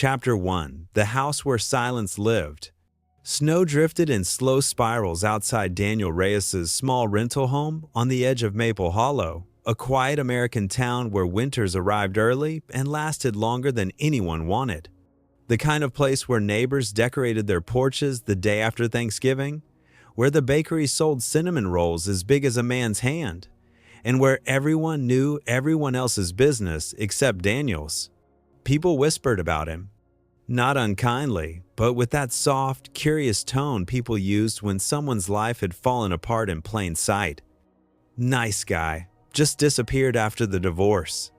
Chapter 1: The House Where Silence Lived. Snow drifted in slow spirals outside Daniel Reyes's small rental home on the edge of Maple Hollow, a quiet American town where winters arrived early and lasted longer than anyone wanted. The kind of place where neighbors decorated their porches the day after Thanksgiving, where the bakery sold cinnamon rolls as big as a man's hand, and where everyone knew everyone else's business except Daniel's. People whispered about him. Not unkindly, but with that soft, curious tone people used when someone's life had fallen apart in plain sight. Nice guy, just disappeared after the divorce.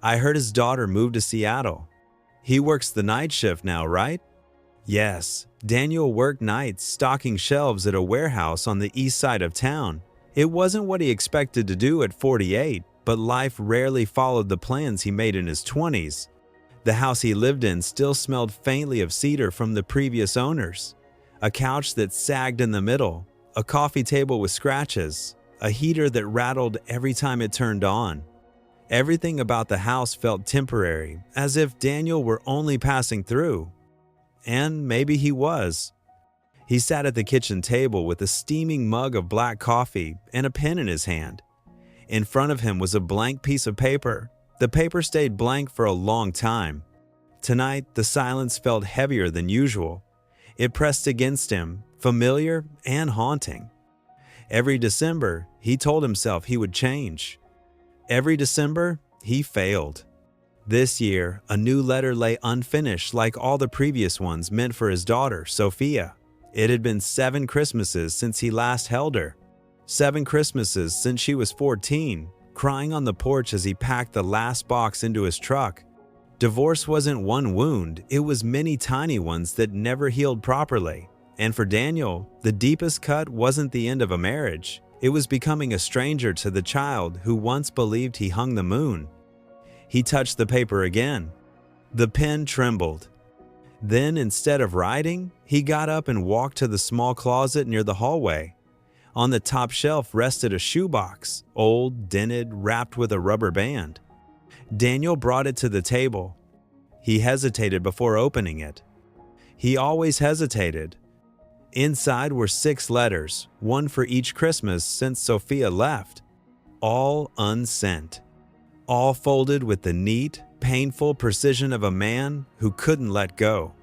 I heard his daughter moved to Seattle. He works the night shift now, right? Yes, Daniel worked nights stocking shelves at a warehouse on the east side of town. It wasn't what he expected to do at 48, but life rarely followed the plans he made in his 20s. The house he lived in still smelled faintly of cedar from the previous owners. A couch that sagged in the middle, a coffee table with scratches, a heater that rattled every time it turned on. Everything about the house felt temporary, as if Daniel were only passing through. And maybe he was. He sat at the kitchen table with a steaming mug of black coffee and a pen in his hand. In front of him was a blank piece of paper. The paper stayed blank for a long time. Tonight, the silence felt heavier than usual. It pressed against him, familiar and haunting. Every December, he told himself he would change. Every December, he failed. This year, a new letter lay unfinished like all the previous ones meant for his daughter, Sophia. It had been 7 Christmases since he last held her. 7 Christmases since she was 14, crying on the porch as he packed the last box into his truck. Divorce wasn't one wound, it was many tiny ones that never healed properly. And for Daniel, the deepest cut wasn't the end of a marriage. It was becoming a stranger to the child who once believed he hung the moon. He touched the paper again. The pen trembled. Then, instead of writing, he got up and walked to the small closet near the hallway. On the top shelf rested a shoebox, old, dented, wrapped with a rubber band. Daniel brought it to the table. He hesitated before opening it. He always hesitated. Inside were 6 letters, one for each Christmas since Sophia left. All unsent. All folded with the neat, painful precision of a man who couldn't let go.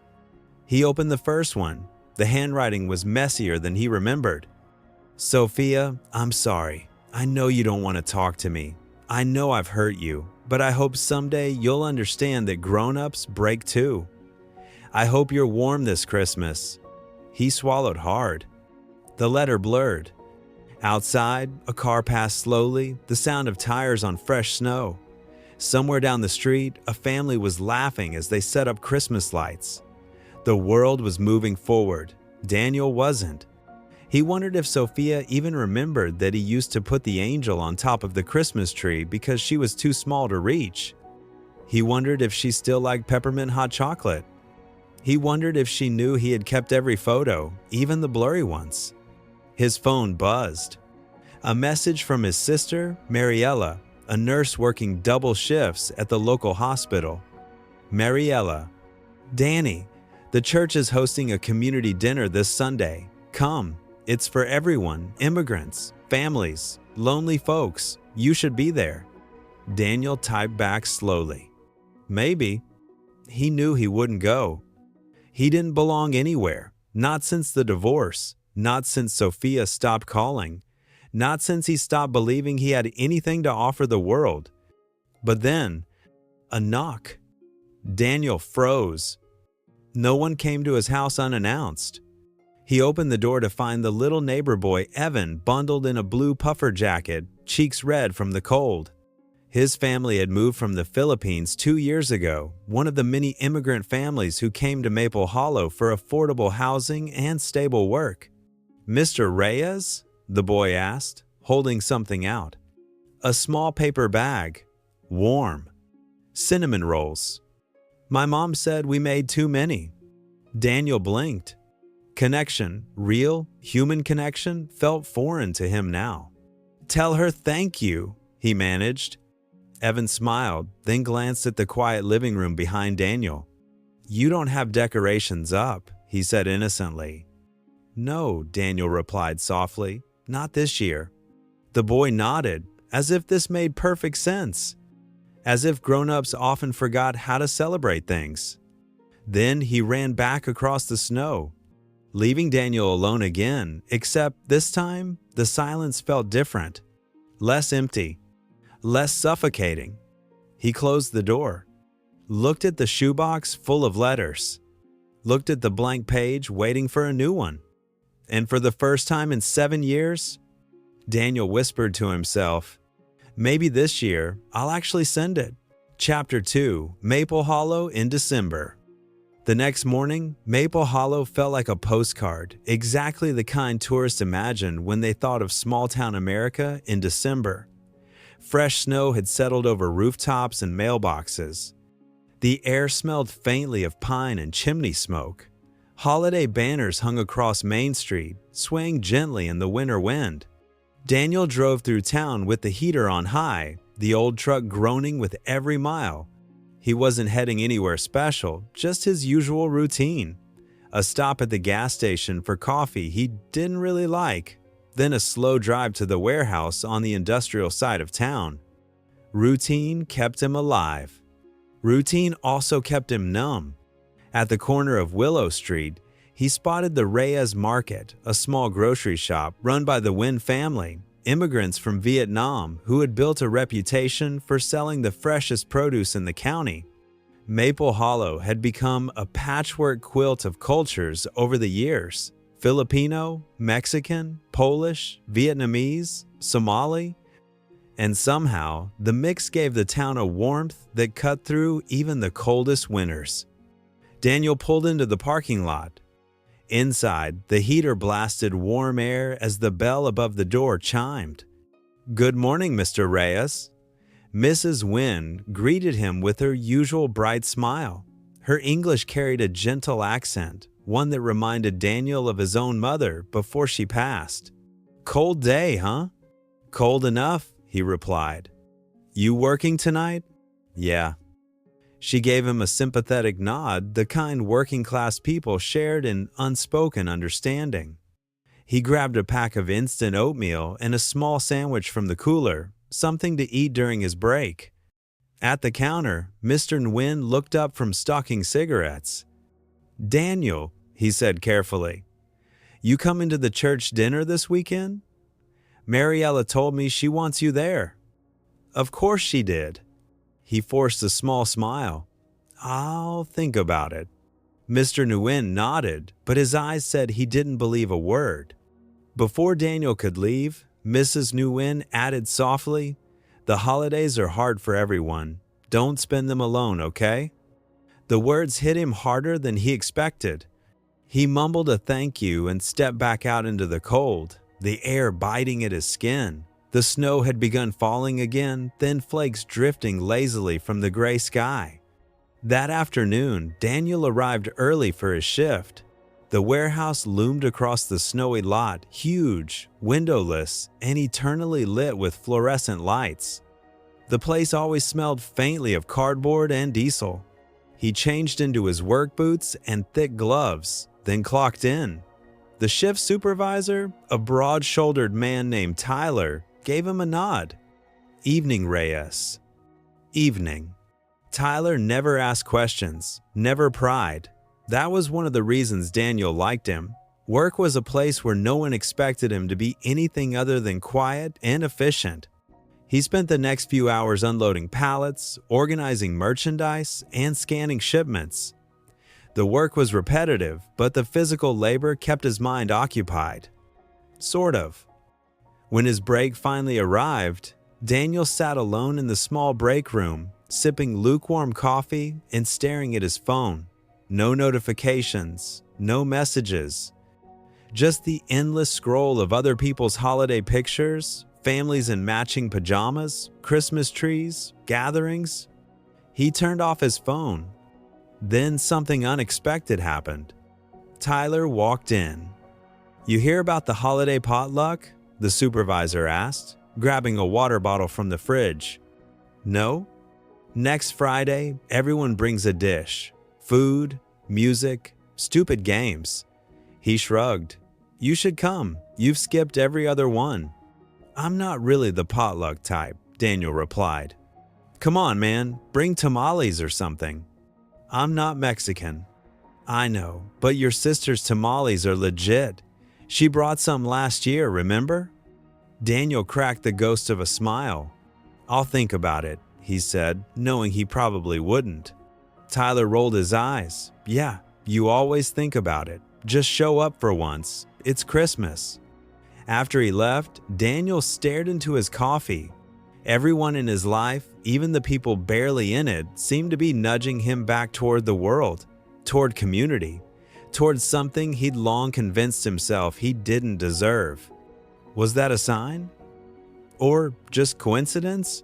He opened the first one. The handwriting was messier than he remembered. Sophia, I'm sorry. I know you don't want to talk to me. I know I've hurt you, but I hope someday you'll understand that grown-ups break too. I hope you're warm this Christmas. He swallowed hard. The letter blurred. Outside, a car passed slowly, the sound of tires on fresh snow. Somewhere down the street, a family was laughing as they set up Christmas lights. The world was moving forward. Daniel wasn't. He wondered if Sophia even remembered that he used to put the angel on top of the Christmas tree because she was too small to reach. He wondered if she still liked peppermint hot chocolate. He wondered if she knew he had kept every photo, even the blurry ones. His phone buzzed. A message from his sister, Mariella, a nurse working double shifts at the local hospital. Mariella, Danny, the church is hosting a community dinner this Sunday. Come. It's for everyone, immigrants, families, lonely folks. You should be there. Daniel typed back slowly. Maybe. He knew he wouldn't go. He didn't belong anywhere, not since the divorce, not since Sophia stopped calling, not since he stopped believing he had anything to offer the world. But then, a knock. Daniel froze. No one came to his house unannounced. He opened the door to find the little neighbor boy Evan bundled in a blue puffer jacket, cheeks red from the cold. His family had moved from the Philippines 2 years ago, one of the many immigrant families who came to Maple Hollow for affordable housing and stable work. "Mr. Reyes?" the boy asked, holding something out. A small paper bag. Warm. Cinnamon rolls. "My mom said we made too many." Daniel blinked. Connection, real, human connection, felt foreign to him now. "Tell her thank you," he managed. Evan smiled, then glanced at the quiet living room behind Daniel. "You don't have decorations up," he said innocently. "No," Daniel replied softly, "not this year." The boy nodded, as if this made perfect sense, as if grown-ups often forgot how to celebrate things. Then he ran back across the snow, leaving Daniel alone again, except this time the silence felt different, less empty, less suffocating. He closed the door, looked at the shoebox full of letters, looked at the blank page waiting for a new one. And for the first time in 7 years, Daniel whispered to himself, "Maybe this year I'll actually send it." Chapter 2, Maple Hollow in December. The next morning, Maple Hollow felt like a postcard, exactly the kind tourists imagined when they thought of small-town America in December. Fresh snow had settled over rooftops and mailboxes. The air smelled faintly of pine and chimney smoke. Holiday banners hung across Main Street, swaying gently in the winter wind. Daniel drove through town with the heater on high, the old truck groaning with every mile. He wasn't heading anywhere special, just his usual routine. A stop at the gas station for coffee he didn't really like, then a slow drive to the warehouse on the industrial side of town. Routine kept him alive. Routine also kept him numb. At the corner of Willow Street, he spotted the Reyes Market, a small grocery shop run by the Nguyen family, immigrants from Vietnam who had built a reputation for selling the freshest produce in the county. Maple Hollow had become a patchwork quilt of cultures over the years: Filipino, Mexican, Polish, Vietnamese, Somali, and somehow the mix gave the town a warmth that cut through even the coldest winters. Daniel pulled into the parking lot. Inside, the heater blasted warm air as the bell above the door chimed. "Good morning, Mr. Reyes." Mrs. Nguyen greeted him with her usual bright smile. Her English carried a gentle accent, one that reminded Daniel of his own mother before she passed. "Cold day, huh?" "Cold enough," he replied. "You working tonight?" "Yeah." She gave him a sympathetic nod, the kind working-class people shared in unspoken understanding. He grabbed a pack of instant oatmeal and a small sandwich from the cooler, something to eat during his break. At the counter, Mr. Nguyen looked up from stocking cigarettes. "Daniel," he said carefully, "you coming to the church dinner this weekend? Mariella told me she wants you there." "Of course she did." He forced a small smile. "I'll think about it." Mr. Nguyen nodded, but his eyes said he didn't believe a word. Before Daniel could leave, Mrs. Nguyen added softly, "The holidays are hard for everyone. Don't spend them alone, okay?" The words hit him harder than he expected. He mumbled a thank you and stepped back out into the cold, the air biting at his skin. The snow had begun falling again, thin flakes drifting lazily from the gray sky. That afternoon, Daniel arrived early for his shift. The warehouse loomed across the snowy lot, huge, windowless, and eternally lit with fluorescent lights. The place always smelled faintly of cardboard and diesel. He changed into his work boots and thick gloves, then clocked in. The shift supervisor, a broad-shouldered man named Tyler, gave him a nod. "Evening, Reyes." "Evening." Tyler never asked questions, never pried. That was one of the reasons Daniel liked him. Work was a place where no one expected him to be anything other than quiet and efficient. He spent the next few hours unloading pallets, organizing merchandise, and scanning shipments. The work was repetitive, but the physical labor kept his mind occupied. Sort of. When his break finally arrived, Daniel sat alone in the small break room, sipping lukewarm coffee and staring at his phone. No notifications, no messages. Just the endless scroll of other people's holiday pictures, families in matching pajamas, Christmas trees, gatherings. He turned off his phone. Then something unexpected happened. Tyler walked in. "You hear about the holiday potluck?" the supervisor asked, grabbing a water bottle from the fridge. "No?" "Next Friday, everyone brings a dish. Food, music, stupid games. He shrugged. You should come. You've skipped every other one. I'm not really the potluck type, Daniel replied. Come on, man, bring tamales or something. I'm not Mexican. I know, but your sister's tamales are legit. She brought some last year, remember? Daniel cracked the ghost of a smile. I'll think about it, he said, knowing he probably wouldn't. Tyler rolled his eyes. Yeah, you always think about it. Just show up for once. It's Christmas. After he left, Daniel stared into his coffee. Everyone in his life, even the people barely in it, seemed to be nudging him back toward the world, toward community, toward something he'd long convinced himself he didn't deserve. Was that a sign? Or just coincidence?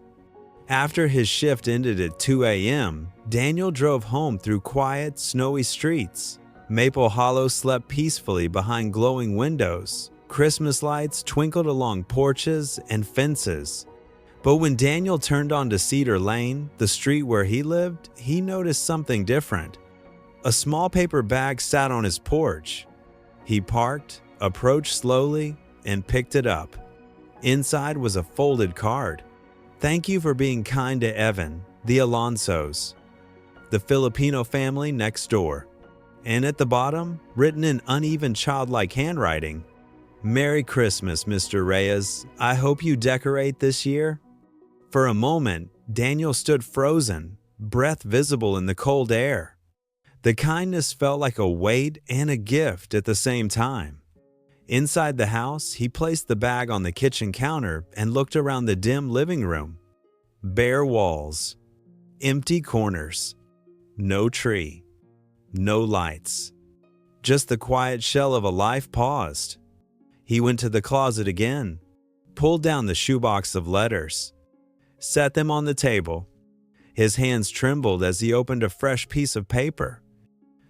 After his shift ended at 2 a.m., Daniel drove home through quiet, snowy streets. Maple Hollow slept peacefully behind glowing windows. Christmas lights twinkled along porches and fences. But when Daniel turned onto Cedar Lane, the street where he lived, he noticed something different. A small paper bag sat on his porch. He parked, approached slowly, and picked it up. Inside was a folded card. Thank you for being kind to Evan, the Alonsos, the Filipino family next door. And at the bottom, written in uneven childlike handwriting, Merry Christmas, Mr. Reyes. I hope you decorate this year. For a moment, Daniel stood frozen, breath visible in the cold air. The kindness felt like a weight and a gift at the same time. Inside the house, he placed the bag on the kitchen counter and looked around the dim living room. Bare walls, empty corners, no tree, no lights. Just the quiet shell of a life paused. He went to the closet again, pulled down the shoebox of letters, set them on the table. His hands trembled as he opened a fresh piece of paper.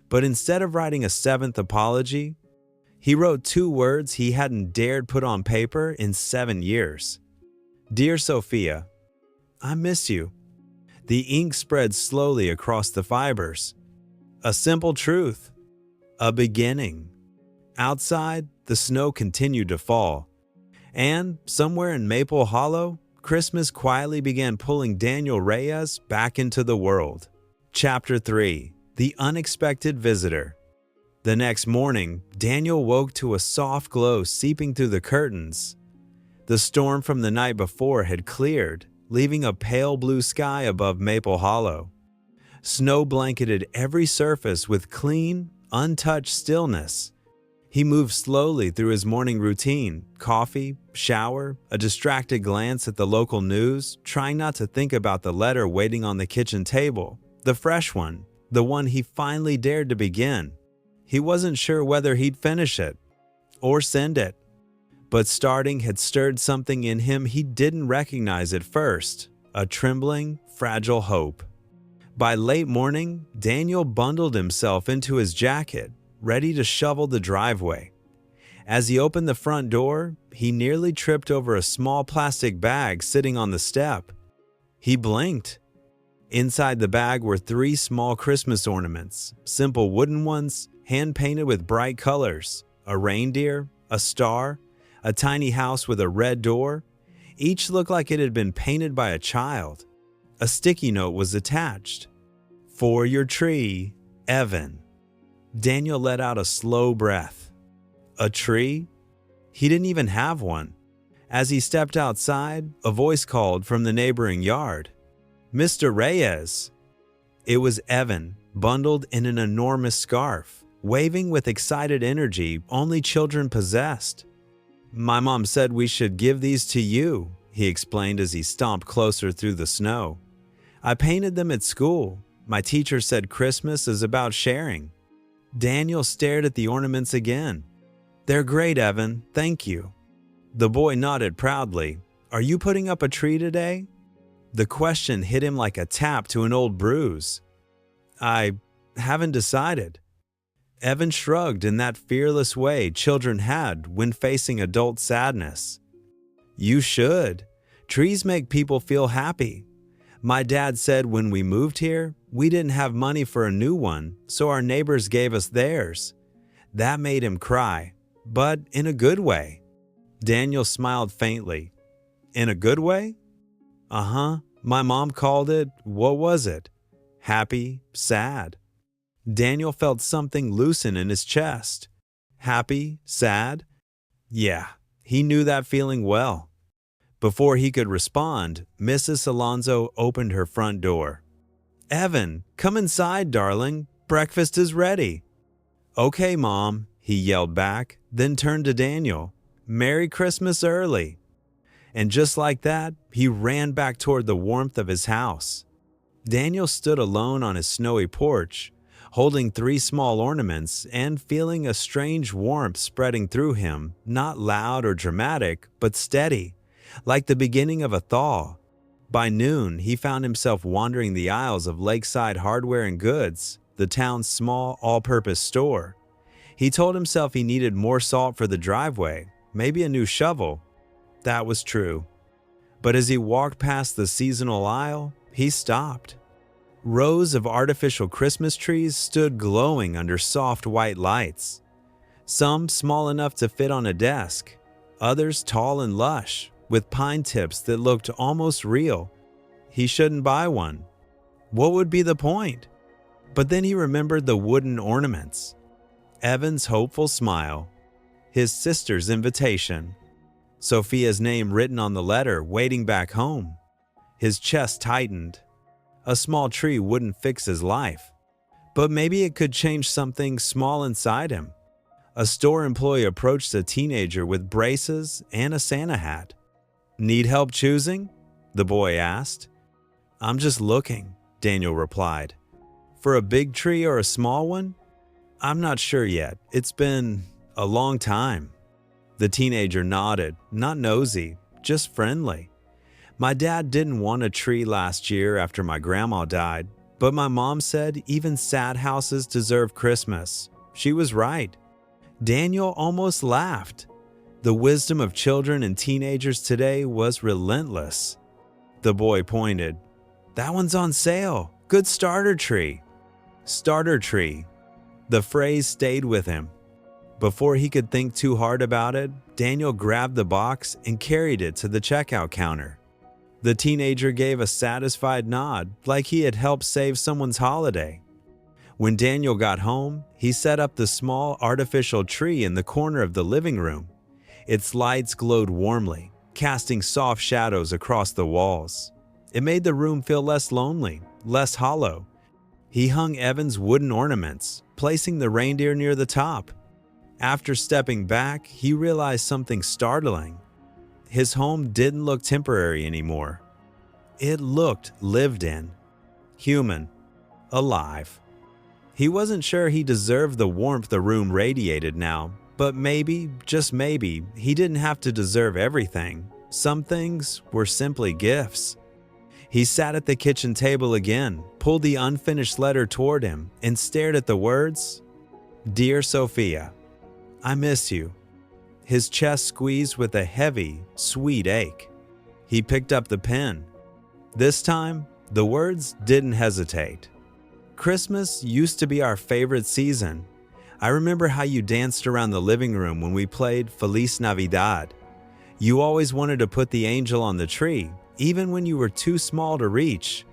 But instead of writing a seventh apology, he wrote 2 words he hadn't dared put on paper in 7 years. Dear Sophia, I miss you. The ink spread slowly across the fibers. A simple truth. A beginning. Outside, the snow continued to fall. And somewhere in Maple Hollow, Christmas quietly began pulling Daniel Reyes back into the world. Chapter 3. The Unexpected Visitor. The next morning, Daniel woke to a soft glow seeping through the curtains. The storm from the night before had cleared, leaving a pale blue sky above Maple Hollow. Snow blanketed every surface with clean, untouched stillness. He moved slowly through his morning routine, coffee, shower, a distracted glance at the local news, trying not to think about the letter waiting on the kitchen table, the fresh one, the one he finally dared to begin. He wasn't sure whether he'd finish it or send it, but starting had stirred something in him he didn't recognize at first, a trembling, fragile hope. By late morning, Daniel bundled himself into his jacket, ready to shovel the driveway. As he opened the front door, he nearly tripped over a small plastic bag sitting on the step. He blinked. Inside the bag were 3 small Christmas ornaments, simple wooden ones, hand-painted with bright colors, a reindeer, a star, a tiny house with a red door. Each looked like it had been painted by a child. A sticky note was attached. For your tree, Evan. Daniel let out a slow breath. A tree? He didn't even have one. As he stepped outside, a voice called from the neighboring yard. Mr. Reyes. It was Evan, bundled in an enormous scarf, waving with excited energy only children possessed. My mom said we should give these to you, he explained as he stomped closer through the snow. I painted them at school. My teacher said Christmas is about sharing. Daniel stared at the ornaments again. They're great, Evan. Thank you. The boy nodded proudly. Are you putting up a tree today? The question hit him like a tap to an old bruise. I haven't decided. Evan shrugged in that fearless way children had when facing adult sadness. You should. Trees make people feel happy. My dad said when we moved here, We didn't have money for a new one, so our neighbors gave us theirs. That made him cry, but in a good way. Daniel smiled faintly. In a good way? Uh-huh. My mom called it, what was it? Happy, sad. Daniel felt something loosen in his chest. Happy, sad? Yeah, he knew that feeling well. Before he could respond, Mrs. Alonso opened her front door. Evan, come inside, darling. Breakfast is ready. Okay, Mom, he yelled back, then turned to Daniel. Merry Christmas early. And just like that, he ran back toward the warmth of his house. Daniel stood alone on his snowy porch, holding 3 small ornaments and feeling a strange warmth spreading through him, not loud or dramatic, but steady, like the beginning of a thaw. By noon, he found himself wandering the aisles of Lakeside Hardware and Goods, the town's small all-purpose store. He told himself he needed more salt for the driveway, maybe a new shovel. That was true. But as he walked past the seasonal aisle, he stopped. Rows of artificial Christmas trees stood glowing under soft white lights. Some small enough to fit on a desk, others tall and lush, with pine tips that looked almost real. He shouldn't buy one. What would be the point? But then he remembered the wooden ornaments. Evan's hopeful smile. His sister's invitation. Sophia's name written on the letter waiting back home. His chest tightened. A small tree wouldn't fix his life, but maybe it could change something small inside him. A store employee approached a teenager with braces and a Santa hat. Need help choosing? The boy asked. I'm just looking, Daniel replied. For a big tree or a small one? I'm not sure yet. It's been a long time. The teenager nodded, not nosy, just friendly. My dad didn't want a tree last year after my grandma died, but my mom said even sad houses deserve Christmas. She was right. Daniel almost laughed. The wisdom of children and teenagers today was relentless. The boy pointed. That one's on sale. Good starter tree. Starter tree. The phrase stayed with him. Before he could think too hard about it, Daniel grabbed the box and carried it to the checkout counter. The teenager gave a satisfied nod, like he had helped save someone's holiday. When Daniel got home, he set up the small artificial tree in the corner of the living room. Its lights glowed warmly, casting soft shadows across the walls. It made the room feel less lonely, less hollow. He hung Evan's wooden ornaments, placing the reindeer near the top. After stepping back, he realized something startling. His home didn't look temporary anymore. It looked lived in, human, alive. He wasn't sure he deserved the warmth the room radiated now, but maybe, just maybe, he didn't have to deserve everything. Some things were simply gifts. He sat at the kitchen table again, pulled the unfinished letter toward him, and stared at the words, Dear Sophia, I miss you. His chest squeezed with a heavy, sweet ache. He picked up the pen. This time, the words didn't hesitate. Christmas used to be our favorite season. I remember how you danced around the living room when we played Feliz Navidad. You always wanted to put the angel on the tree, even when you were too small to reach.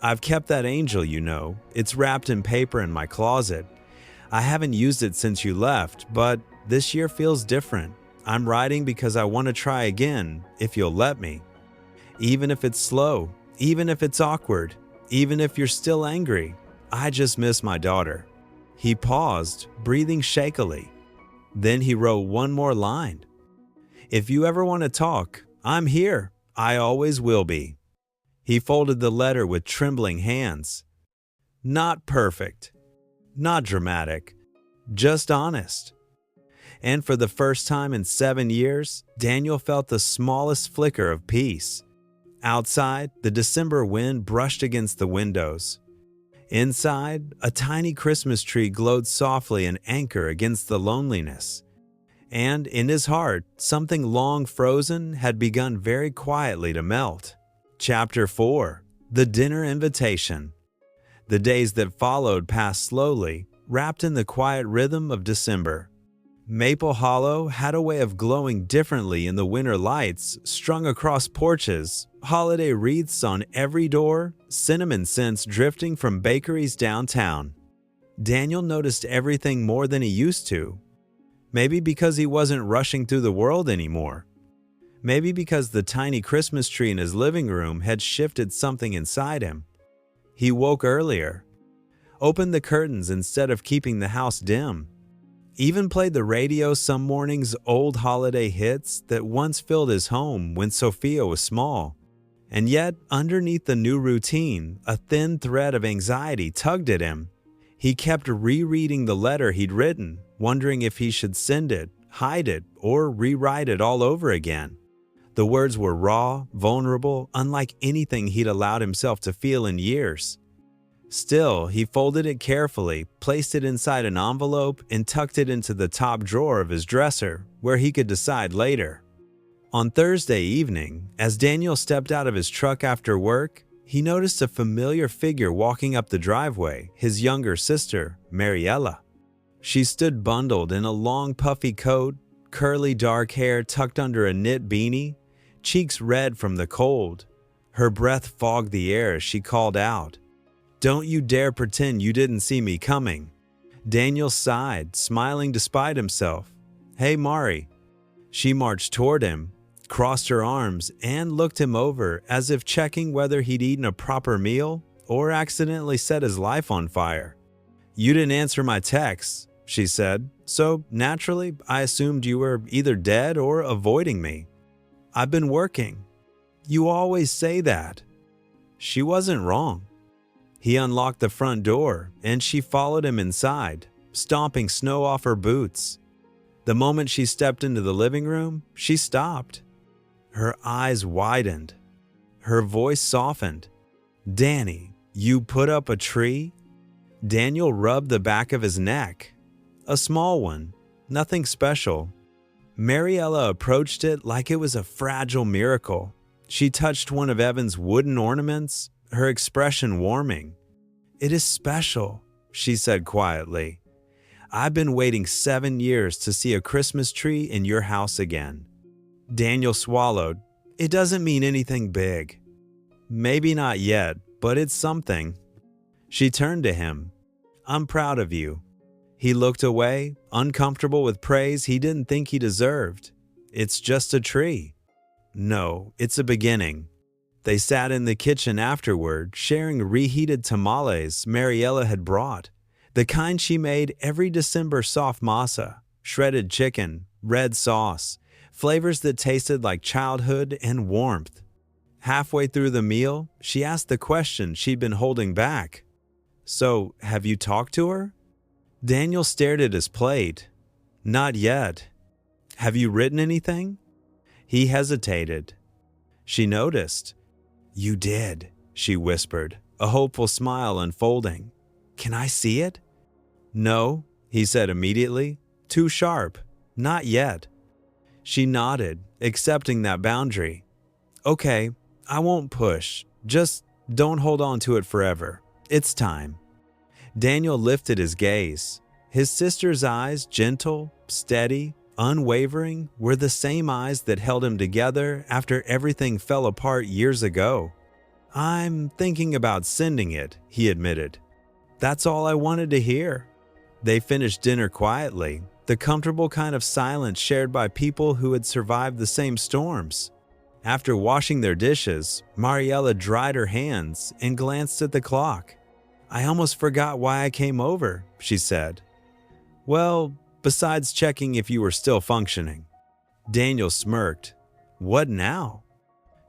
I've kept that angel, you know. It's wrapped in paper in my closet. I haven't used it since you left, but this year feels different. I'm writing because I want to try again, if you'll let me. Even if it's slow, even if it's awkward, even if you're still angry, I just miss my daughter. He paused, breathing shakily. Then he wrote one more line. If you ever want to talk, I'm here. I always will be. He folded the letter with trembling hands. Not perfect, not dramatic, just honest. And for the first time in 7 years, Daniel felt the smallest flicker of peace. Outside, the December wind brushed against the windows. Inside, a tiny Christmas tree glowed softly an anchor against the loneliness. And in his heart, something long frozen had begun very quietly to melt. Chapter 4. The Dinner Invitation. The days that followed passed slowly, wrapped in the quiet rhythm of December. Maple Hollow had a way of glowing differently in the winter lights strung across porches, holiday wreaths on every door, cinnamon scents drifting from bakeries downtown. Daniel noticed everything more than he used to. Maybe because he wasn't rushing through the world anymore. Maybe because the tiny Christmas tree in his living room had shifted something inside him. He woke earlier, opened the curtains instead of keeping the house dim, even played the radio some mornings, old holiday hits that once filled his home when Sophia was small. And yet, underneath the new routine, a thin thread of anxiety tugged at him. He kept rereading the letter he'd written, wondering if he should send it, hide it, or rewrite it all over again. The words were raw, vulnerable, unlike anything he'd allowed himself to feel in years. Still, he folded it carefully, placed it inside an envelope, and tucked it into the top drawer of his dresser, where he could decide later. On Thursday evening, as Daniel stepped out of his truck after work, he noticed a familiar figure walking up the driveway, his younger sister, Mariella. She stood bundled in a long puffy coat, curly dark hair tucked under a knit beanie, cheeks red from the cold. Her breath fogged the air as she called out, "Don't you dare pretend you didn't see me coming." Daniel sighed, smiling despite himself. "Hey, Mari." She marched toward him, crossed her arms, and looked him over as if checking whether he'd eaten a proper meal or accidentally set his life on fire. "You didn't answer my texts," she said, "so naturally I assumed you were either dead or avoiding me." "I've been working." "You always say that." She wasn't wrong. He unlocked the front door, and she followed him inside, stomping snow off her boots. The moment she stepped into the living room, she stopped. Her eyes widened. Her voice softened. "Danny, you put up a tree?" Daniel rubbed the back of his neck. "A small one, nothing special." Mariella approached it like it was a fragile miracle. She touched one of Evan's wooden ornaments, her expression warming. "It is special," she said quietly. "I've been waiting 7 years to see a Christmas tree in your house again." Daniel swallowed. "It doesn't mean anything big." "Maybe not yet, but it's something." She turned to him. "I'm proud of you." He looked away, uncomfortable with praise he didn't think he deserved. "It's just a tree." "No, it's a beginning." They sat in the kitchen afterward, sharing reheated tamales Mariella had brought, the kind she made every December: soft masa, shredded chicken, red sauce, flavors that tasted like childhood and warmth. Halfway through the meal, she asked the question she'd been holding back. "So, have you talked to her?" Daniel stared at his plate. "Not yet." "Have you written anything?" He hesitated. She noticed. "You did," she whispered, a hopeful smile unfolding. "Can I see it?" "No," he said immediately. "Too sharp. Not yet." She nodded, accepting that boundary. "Okay, I won't push. Just don't hold on to it forever. It's time." Daniel lifted his gaze. His sister's eyes, gentle, steady, unwavering, were the same eyes that held him together after everything fell apart years ago. "I'm thinking about sending it," he admitted. "That's all I wanted to hear." They finished dinner quietly, the comfortable kind of silence shared by people who had survived the same storms. After washing their dishes, Mariella dried her hands and glanced at the clock. "I almost forgot why I came over," she said. "Well, besides checking if you were still functioning." Daniel smirked. "What now?"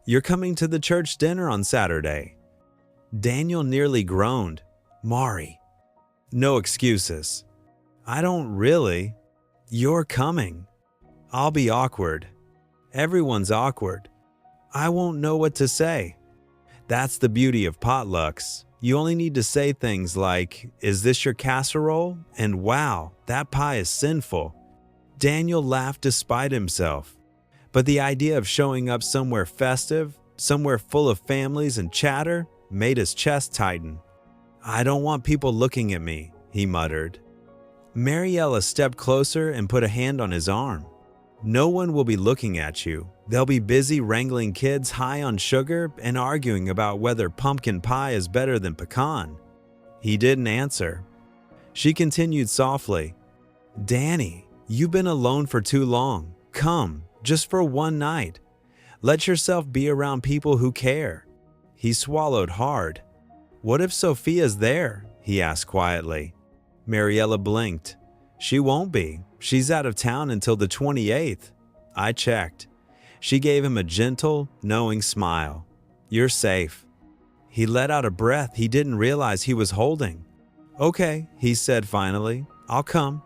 "You're coming to the church dinner on Saturday." Daniel nearly groaned. "Mari." "No excuses." "I don't really." "You're coming." "I'll be awkward." "Everyone's awkward." "I won't know what to say." That's the beauty of potlucks. You only need to say things like, "Is this your casserole?" and "Wow, that pie is sinful." Daniel laughed despite himself. But the idea of showing up somewhere festive, somewhere full of families and chatter, made his chest tighten. I don't want people looking at me, he muttered. Mariella stepped closer and put a hand on his arm. No one will be looking at you. They'll be busy wrangling kids high on sugar and arguing about whether pumpkin pie is better than pecan. He didn't answer. She continued softly, Danny, you've been alone for too long. Come, just for one night. Let yourself be around people who care. He swallowed hard. What if Sophia's there? He asked quietly. Mariella blinked. She won't be. She's out of town until the 28th. I checked. She gave him a gentle, knowing smile. You're safe. He let out a breath he didn't realize he was holding. Okay, he said finally. I'll come.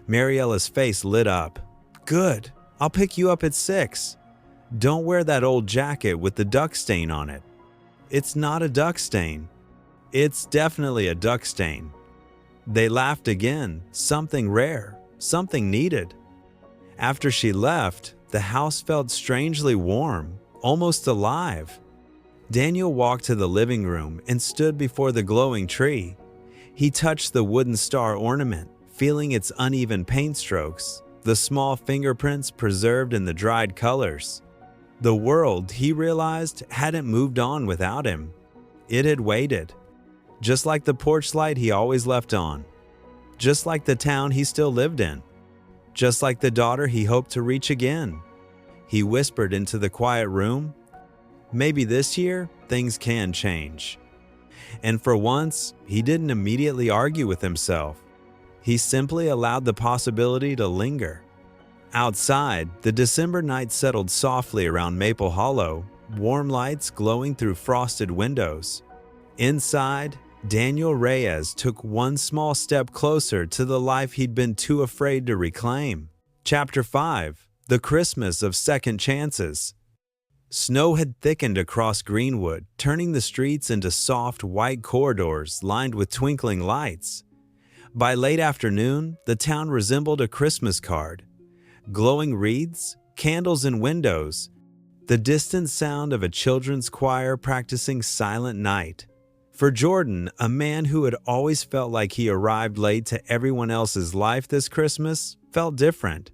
Mariella's face lit up. Good. I'll pick you up at 6. Don't wear that old jacket with the duck stain on it. It's not a duck stain. It's definitely a duck stain. They laughed again, something rare, something needed. After she left, the house felt strangely warm, almost alive. Daniel walked to the living room and stood before the glowing tree. He touched the wooden star ornament, feeling its uneven paint strokes, the small fingerprints preserved in the dried colors. The world, he realized, hadn't moved on without him. It had waited. Just like the porch light he always left on. Just like the town he still lived in. Just like the daughter he hoped to reach again. He whispered into the quiet room, maybe this year, things can change. And for once, he didn't immediately argue with himself. He simply allowed the possibility to linger. Outside, the December night settled softly around Maple Hollow, warm lights glowing through frosted windows. Inside, Daniel Reyes took one small step closer to the life he'd been too afraid to reclaim. Chapter 5: The Christmas of Second Chances. Snow had thickened across Greenwood, turning the streets into soft white corridors lined with twinkling lights. By late afternoon, the town resembled a Christmas card. Glowing wreaths, candles in windows, the distant sound of a children's choir practicing Silent Night. For Jordan, a man who had always felt like he arrived late to everyone else's life this Christmas, felt different.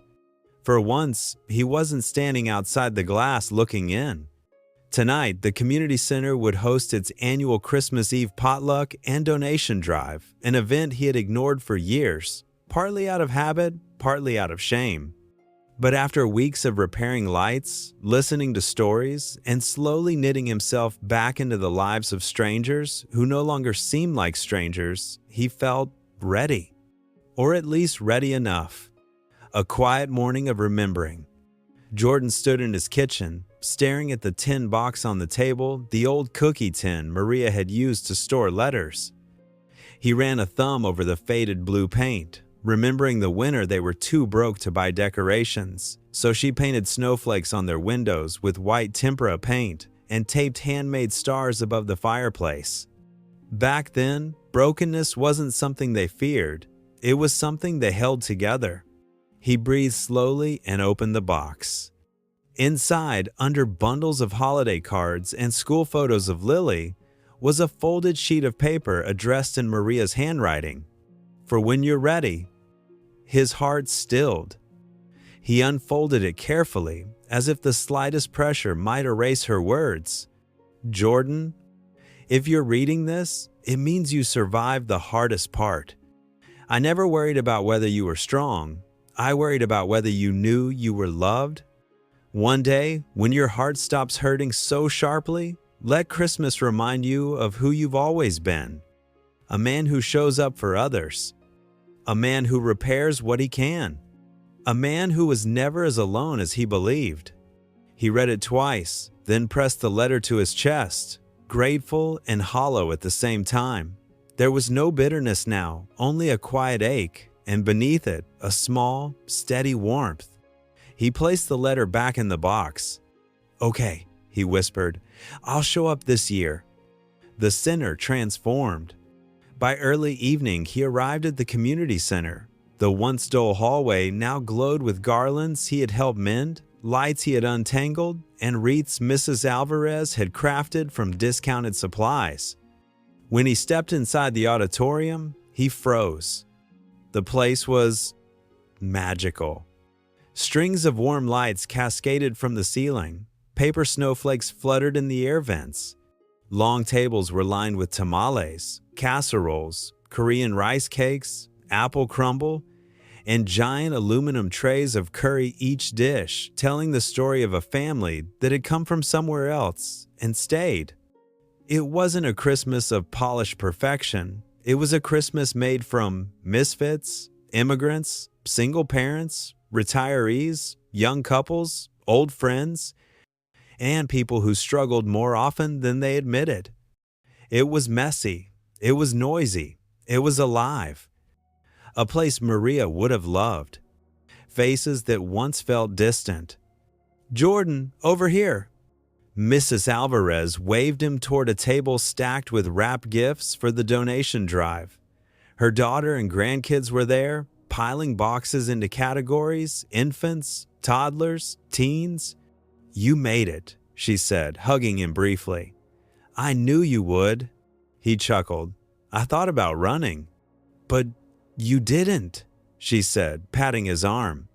For once, he wasn't standing outside the glass looking in. Tonight, the community center would host its annual Christmas Eve potluck and donation drive, an event he had ignored for years, partly out of habit, partly out of shame. But after weeks of repairing lights, listening to stories, and slowly knitting himself back into the lives of strangers who no longer seemed like strangers, he felt ready. Or at least ready enough. A quiet morning of remembering. Jordan stood in his kitchen, staring at the tin box on the table, the old cookie tin Maria had used to store letters. He ran a thumb over the faded blue paint, remembering the winter they were too broke to buy decorations, so she painted snowflakes on their windows with white tempera paint and taped handmade stars above the fireplace. Back then, brokenness wasn't something they feared, it was something they held together. He breathed slowly and opened the box. Inside, under bundles of holiday cards and school photos of Lily, was a folded sheet of paper addressed in Maria's handwriting. For when you're ready. His heart stilled. He unfolded it carefully, as if the slightest pressure might erase her words. Jordan, if you're reading this, it means you survived the hardest part. I never worried about whether you were strong. I worried about whether you knew you were loved. One day, when your heart stops hurting so sharply, let Christmas remind you of who you've always been. A man who shows up for others. A man who repairs what he can. A man who was never as alone as he believed. He read it twice, then pressed the letter to his chest, grateful and hollow at the same time. There was no bitterness now, only a quiet ache, and beneath it, a small, steady warmth. He placed the letter back in the box. Okay, he whispered, I'll show up this year. The sinner transformed. By early evening, he arrived at the community center. The once dull hallway now glowed with garlands he had helped mend, lights he had untangled, and wreaths Mrs. Alvarez had crafted from discounted supplies. When he stepped inside the auditorium, he froze. The place was magical. Strings of warm lights cascaded from the ceiling. Paper snowflakes fluttered in the air vents. Long tables were lined with tamales, casseroles, Korean rice cakes, apple crumble, and giant aluminum trays of curry each dish, telling the story of a family that had come from somewhere else and stayed. It wasn't a Christmas of polished perfection. It was a Christmas made from misfits, immigrants, single parents, retirees, young couples, old friends, and people who struggled more often than they admitted. It was messy. It was noisy. It was alive. A place Maria would have loved. Faces that once felt distant. "Jordan, over here." Mrs. Alvarez waved him toward a table stacked with wrapped gifts for the donation drive. Her daughter and grandkids were there, piling boxes into categories: infants, toddlers, teens. "You made it," she said, hugging him briefly. "I knew you would." He chuckled. "I thought about running." "But you didn't," she said, patting his arm.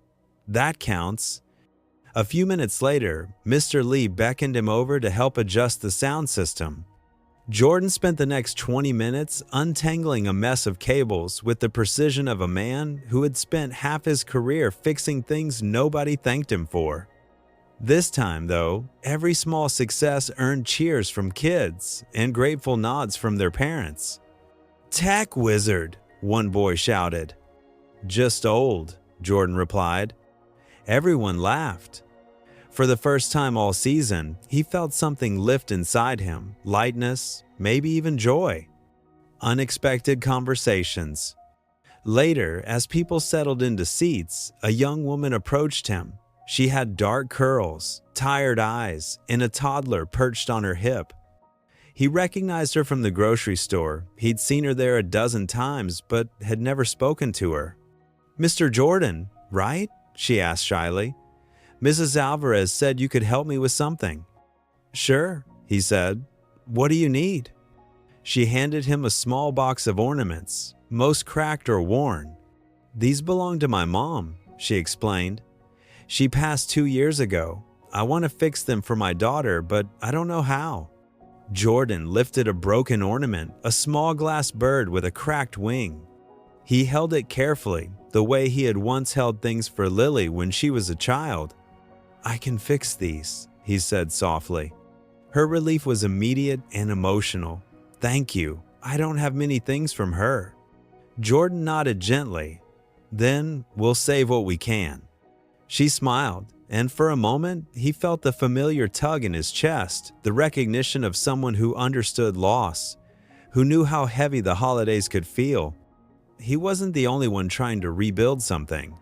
"That counts." A few minutes later, Mr. Lee beckoned him over to help adjust the sound system. Jordan spent the next 20 minutes untangling a mess of cables with the precision of a man who had spent half his career fixing things nobody thanked him for. This time, though, every small success earned cheers from kids and grateful nods from their parents. "Tech wizard," one boy shouted. "Just old," Jordan replied. Everyone laughed. For the first time all season, he felt something lift inside him, lightness, maybe even joy. Unexpected conversations. Later, as people settled into seats, a young woman approached him. She had dark curls, tired eyes, and a toddler perched on her hip. He recognized her from the grocery store. He'd seen her there a dozen times, but had never spoken to her. "Mr. Jordan, right?" she asked shyly. "Mrs. Alvarez said you could help me with something." "Sure," he said. "What do you need?" She handed him a small box of ornaments, most cracked or worn. "These belong to my mom," she explained. "She passed 2 years ago. I want to fix them for my daughter, but I don't know how." Jordan lifted a broken ornament, a small glass bird with a cracked wing. He held it carefully, the way he had once held things for Lily when she was a child. "I can fix these," he said softly. Her relief was immediate and emotional. "Thank you. I don't have many things from her." Jordan nodded gently. "Then we'll save what we can." She smiled, and for a moment, he felt the familiar tug in his chest, the recognition of someone who understood loss, who knew how heavy the holidays could feel. He wasn't the only one trying to rebuild something.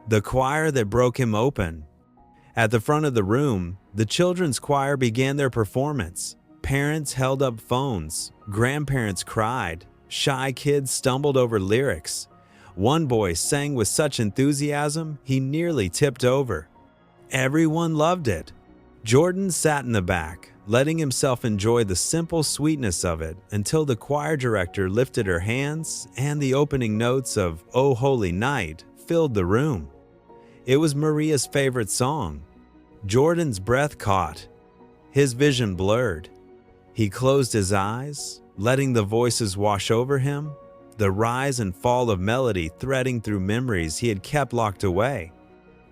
The choir that broke him open. At the front of the room, the children's choir began their performance. Parents held up phones. Grandparents cried. Shy kids stumbled over lyrics. One boy sang with such enthusiasm, he nearly tipped over. Everyone loved it. Jordan sat in the back, letting himself enjoy the simple sweetness of it until the choir director lifted her hands and the opening notes of "O Holy Night" filled the room. It was Maria's favorite song. Jordan's breath caught. His vision blurred. He closed his eyes, letting the voices wash over him, the rise and fall of melody threading through memories he had kept locked away.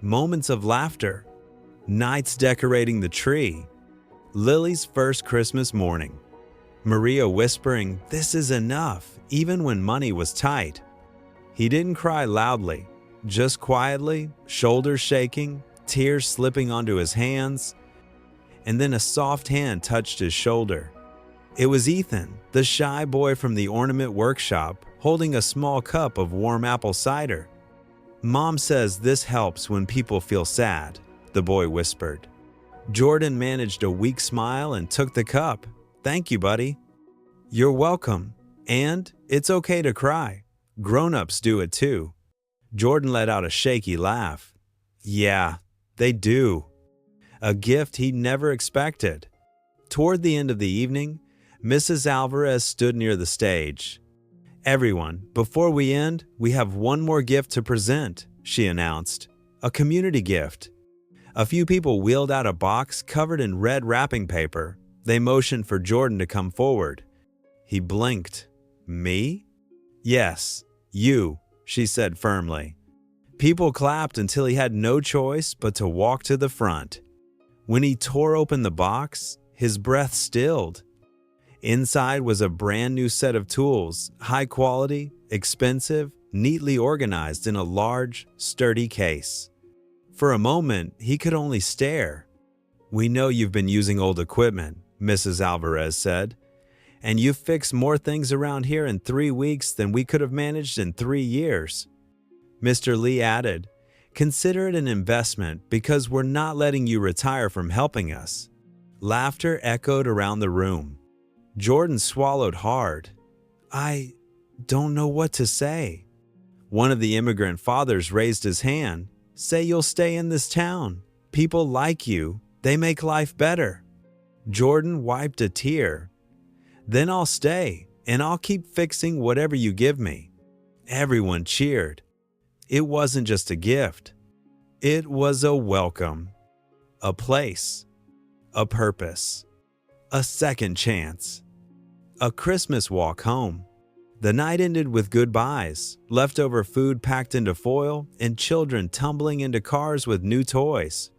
Moments of laughter. Nights decorating the tree. Lily's first Christmas morning. Maria whispering, "This is enough," even when money was tight. He didn't cry loudly, just quietly, shoulders shaking, tears slipping onto his hands, and then a soft hand touched his shoulder. It was Ethan, the shy boy from the ornament workshop, holding a small cup of warm apple cider. "Mom says this helps when people feel sad," the boy whispered. Jordan managed a weak smile and took the cup. "Thank you, buddy." "You're welcome. And it's okay to cry. Grown-ups do it too." Jordan let out a shaky laugh. "Yeah, they do." A gift he never expected. Toward the end of the evening, Mrs. Alvarez stood near the stage. "Everyone, before we end, we have one more gift to present," she announced. "A community gift." A few people wheeled out a box covered in red wrapping paper. They motioned for Jordan to come forward. He blinked. "Me?" "Yes, you," she said firmly. People clapped until he had no choice but to walk to the front. When he tore open the box, his breath stilled. Inside was a brand new set of tools, high quality, expensive, neatly organized in a large, sturdy case. For a moment, he could only stare. "We know you've been using old equipment," Mrs. Alvarez said, "and you've fixed more things around here in 3 weeks than we could have managed in 3 years. Mr. Lee added, "Consider it an investment because we're not letting you retire from helping us." Laughter echoed around the room. Jordan swallowed hard. "I don't know what to say." One of the immigrant fathers raised his hand. "Say you'll stay in this town. People like you. They make life better." Jordan wiped a tear. "Then I'll stay, and I'll keep fixing whatever you give me." Everyone cheered. It wasn't just a gift. It was a welcome, a place, a purpose, a second chance, a Christmas walk home. The night ended with goodbyes, leftover food packed into foil, and children tumbling into cars with new toys.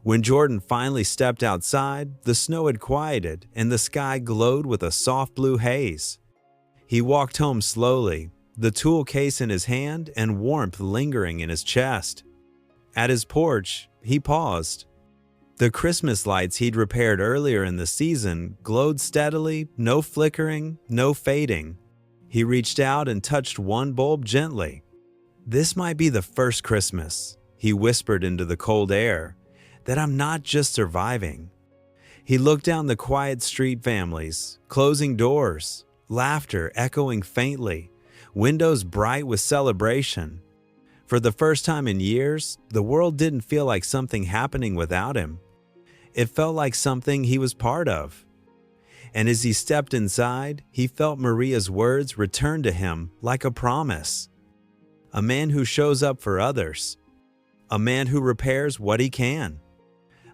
When Jordan finally stepped outside, the snow had quieted and the sky glowed with a soft blue haze. He walked home slowly, the tool case in his hand and warmth lingering in his chest. At his porch, he paused. The Christmas lights he'd repaired earlier in the season glowed steadily, no flickering, no fading. He reached out and touched one bulb gently. "This might be the first Christmas," he whispered into the cold air, "that I'm not just surviving." He looked down the quiet street families, closing doors, laughter echoing faintly, windows bright with celebration. For the first time in years, the world didn't feel like something happening without him. It felt like something he was part of. And as he stepped inside, he felt Maria's words return to him like a promise. A man who shows up for others. A man who repairs what he can.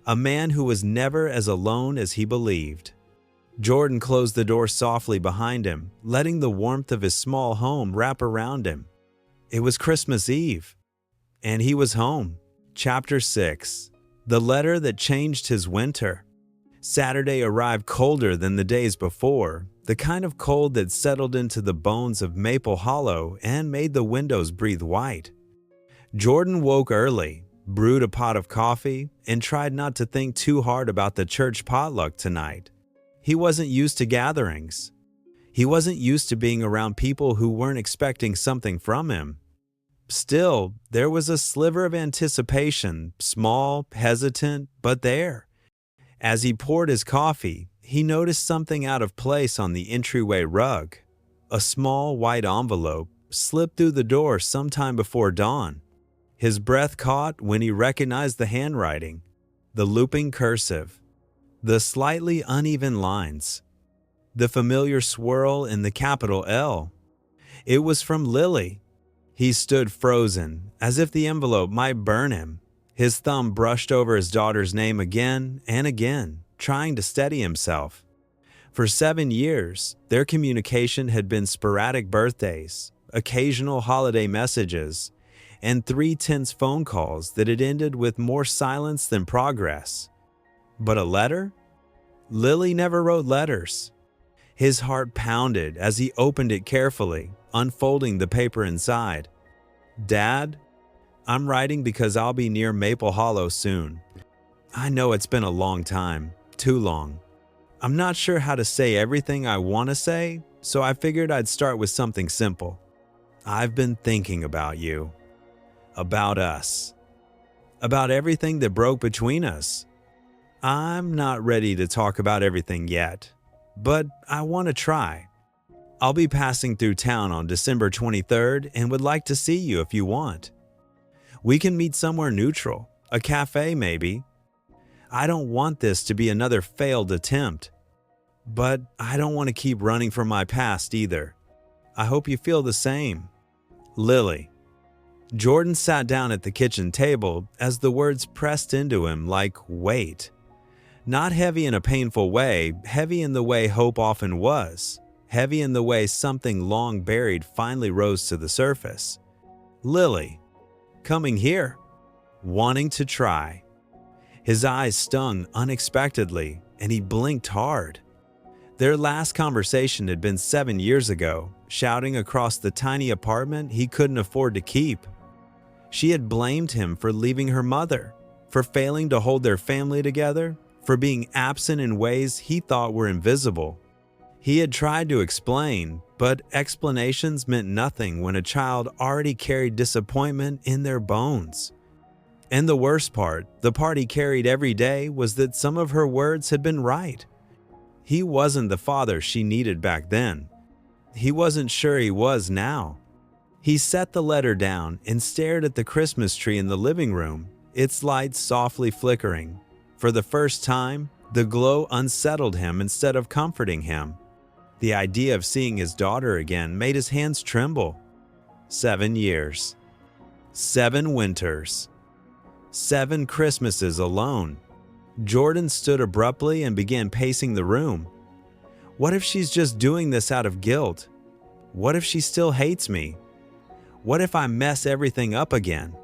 A man who was never as alone as he believed. Jordan closed the door softly behind him, letting the warmth of his small home wrap around him. It was Christmas Eve, and he was home. Chapter 6. The letter that changed his winter. Saturday arrived colder than the days before, the kind of cold that settled into the bones of Maple Hollow and made the windows breathe white. Jordan woke early, brewed a pot of coffee, and tried not to think too hard about the church potluck tonight. He wasn't used to gatherings. He wasn't used to being around people who weren't expecting something from him. Still, there was a sliver of anticipation, small, hesitant, but there. As he poured his coffee, he noticed something out of place on the entryway rug. A small white envelope slipped through the door sometime before dawn. His breath caught when he recognized the handwriting, the looping cursive, the slightly uneven lines, the familiar swirl in the capital L. It was from Lily. He stood frozen, as if the envelope might burn him. His thumb brushed over his daughter's name again and again, trying to steady himself. For 7 years, their communication had been sporadic birthdays, occasional holiday messages, and 3 tense phone calls that had ended with more silence than progress. But a letter? Lily never wrote letters. His heart pounded as he opened it carefully, unfolding the paper inside. "Dad, I'm writing because I'll be near Maple Hollow soon. I know it's been a long time, too long. I'm not sure how to say everything I want to say, so I figured I'd start with something simple. I've been thinking about you, about us, about everything that broke between us. I'm not ready to talk about everything yet, but I want to try. I'll be passing through town on December 23rd and would like to see you if you want. We can meet somewhere neutral, a cafe maybe. I don't want this to be another failed attempt. But I don't want to keep running from my past either. I hope you feel the same. Lily. Jordan sat down at the kitchen table as the words pressed into him like weight. Not heavy in a painful way, heavy in the way hope often was. Heavy in the way something long buried finally rose to the surface. Lily. Coming here. Wanting to try. His eyes stung unexpectedly, and he blinked hard. Their last conversation had been 7 years ago, shouting across the tiny apartment he couldn't afford to keep. She had blamed him for leaving her mother, for failing to hold their family together, for being absent in ways he thought were invisible. He had tried to explain, but explanations meant nothing when a child already carried disappointment in their bones. And the worst part, the part he carried every day, was that some of her words had been right. He wasn't the father she needed back then. He wasn't sure he was now. He set the letter down and stared at the Christmas tree in the living room, its lights softly flickering. For the first time, the glow unsettled him instead of comforting him. The idea of seeing his daughter again made his hands tremble. 7 years. 7 winters. 7 Christmases alone. Jordan stood abruptly and began pacing the room. What if she's just doing this out of guilt? What if she still hates me? What if I mess everything up again?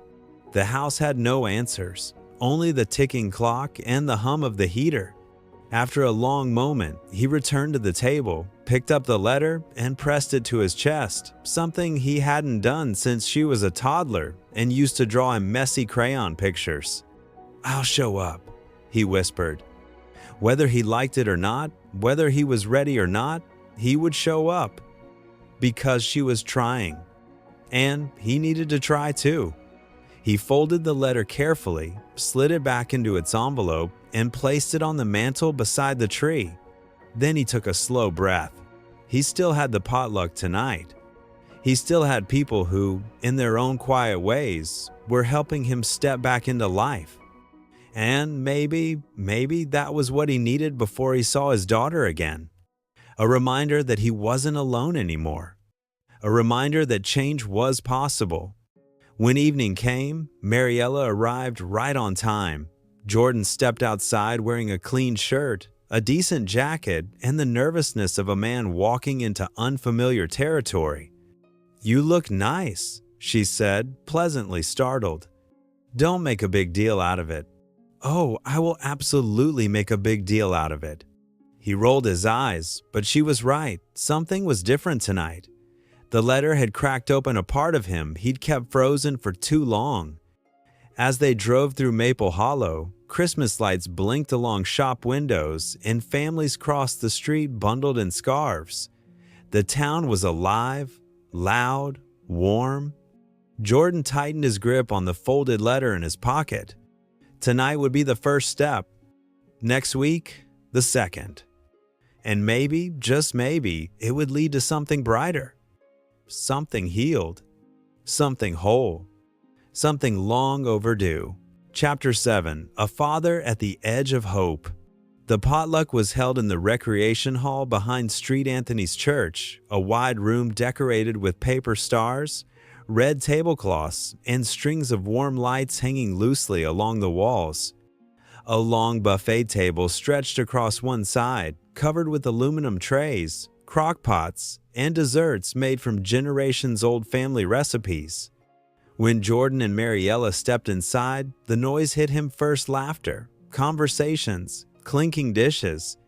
The house had no answers, only the ticking clock and the hum of the heater. After a long moment, he returned to the table, picked up the letter, and pressed it to his chest, something he hadn't done since she was a toddler and used to draw him messy crayon pictures. "I'll show up," he whispered. Whether he liked it or not, whether he was ready or not, he would show up. Because she was trying. And he needed to try too. He folded the letter carefully, slid it back into its envelope, and placed it on the mantel beside the tree. Then he took a slow breath. He still had the potluck tonight. He still had people who, in their own quiet ways, were helping him step back into life. And maybe that was what he needed before he saw his daughter again. A reminder that he wasn't alone anymore. A reminder that change was possible. When evening came, Mariella arrived right on time. Jordan stepped outside wearing a clean shirt, a decent jacket, and the nervousness of a man walking into unfamiliar territory. "You look nice," she said, pleasantly startled. "Don't make a big deal out of it." "Oh, I will absolutely make a big deal out of it." He rolled his eyes, but she was right. Something was different tonight. The letter had cracked open a part of him he'd kept frozen for too long. As they drove through Maple Hollow, Christmas lights blinked along shop windows and families crossed the street bundled in scarves. The town was alive, loud, warm. Jordan tightened his grip on the folded letter in his pocket. Tonight would be the first step. Next week, the second. And maybe, just maybe, it would lead to something brighter. Something healed. Something whole. Something long overdue. Chapter 7. A Father at the Edge of Hope. The potluck was held in the recreation hall behind St. Anthony's Church, a wide room decorated with paper stars, red tablecloths, and strings of warm lights hanging loosely along the walls. A long buffet table stretched across one side, covered with aluminum trays, crock-pots, and desserts made from generations-old family recipes. When Jordan and Mariella stepped inside, the noise hit him first: laughter, conversations, clinking dishes,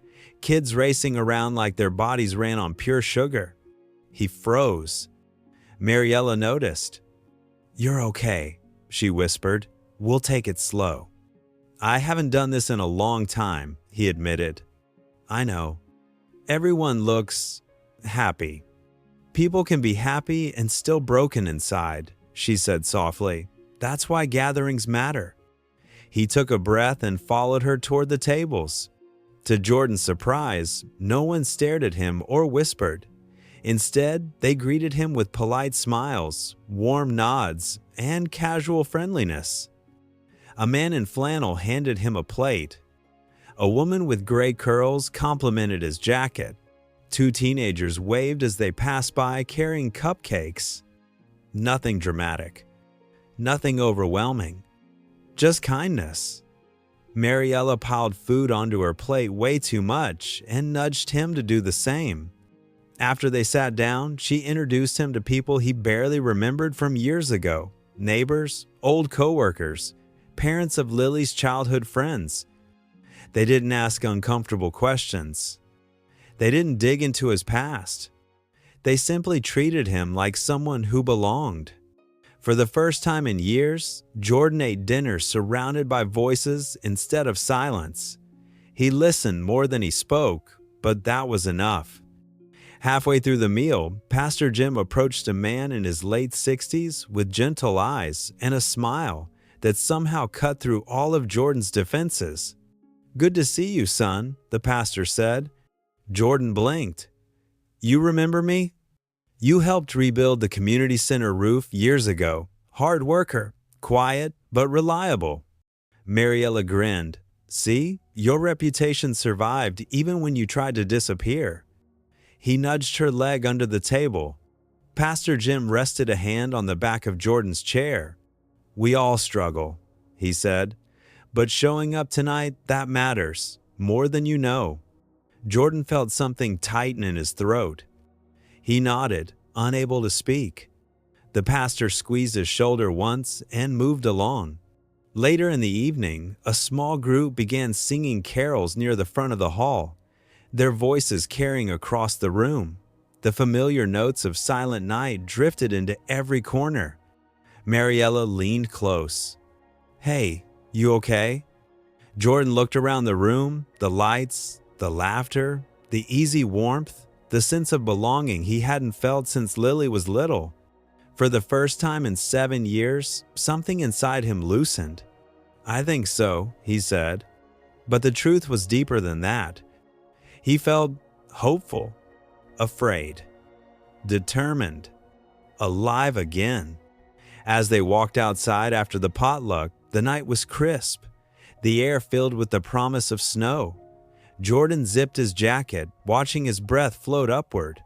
kids racing around like their bodies ran on pure sugar. He froze. Mariella noticed. "You're okay," she whispered. "We'll take it slow." "I haven't done this in a long time," he admitted. "I know. Everyone looks happy. People can be happy and still broken inside," she said softly. "That's why gatherings matter." He took a breath and followed her toward the tables. To Jordan's surprise, no one stared at him or whispered. Instead, they greeted him with polite smiles, warm nods, and casual friendliness. A man in flannel handed him a plate. A woman with gray curls complimented his jacket. Two teenagers waved as they passed by carrying cupcakes. Nothing dramatic. Nothing overwhelming. Just kindness. Mariella piled food onto her plate way too much and nudged him to do the same. After they sat down, she introduced him to people he barely remembered from years ago. Neighbors, old coworkers, parents of Lily's childhood friends. They didn't ask uncomfortable questions. They didn't dig into his past. They simply treated him like someone who belonged. For the first time in years, Jordan ate dinner surrounded by voices instead of silence. He listened more than he spoke, but that was enough. Halfway through the meal, Pastor Jim approached a man in his late 60s with gentle eyes and a smile that somehow cut through all of Jordan's defenses. "Good to see you, son," the pastor said. Jordan blinked. "You remember me? You helped rebuild the community center roof years ago. Hard worker, quiet, but reliable." Mariella grinned. "See, your reputation survived even when you tried to disappear." He nudged her leg under the table. Pastor Jim rested a hand on the back of Jordan's chair. "We all struggle," he said. "But showing up tonight, that matters, more than you know." Jordan felt something tighten in his throat. He nodded, unable to speak. The pastor squeezed his shoulder once and moved along. Later in the evening, a small group began singing carols near the front of the hall, their voices carrying across the room. The familiar notes of Silent Night drifted into every corner. Mariella leaned close. "Hey, you okay?" Jordan looked around the room, the lights, the laughter, the easy warmth, the sense of belonging he hadn't felt since Lily was little. For the first time in 7 years, something inside him loosened. "I think so," he said. But the truth was deeper than that. He felt hopeful, afraid, determined, alive again. As they walked outside after the potluck, the night was crisp, the air filled with the promise of snow. Jordan zipped his jacket, watching his breath float upward.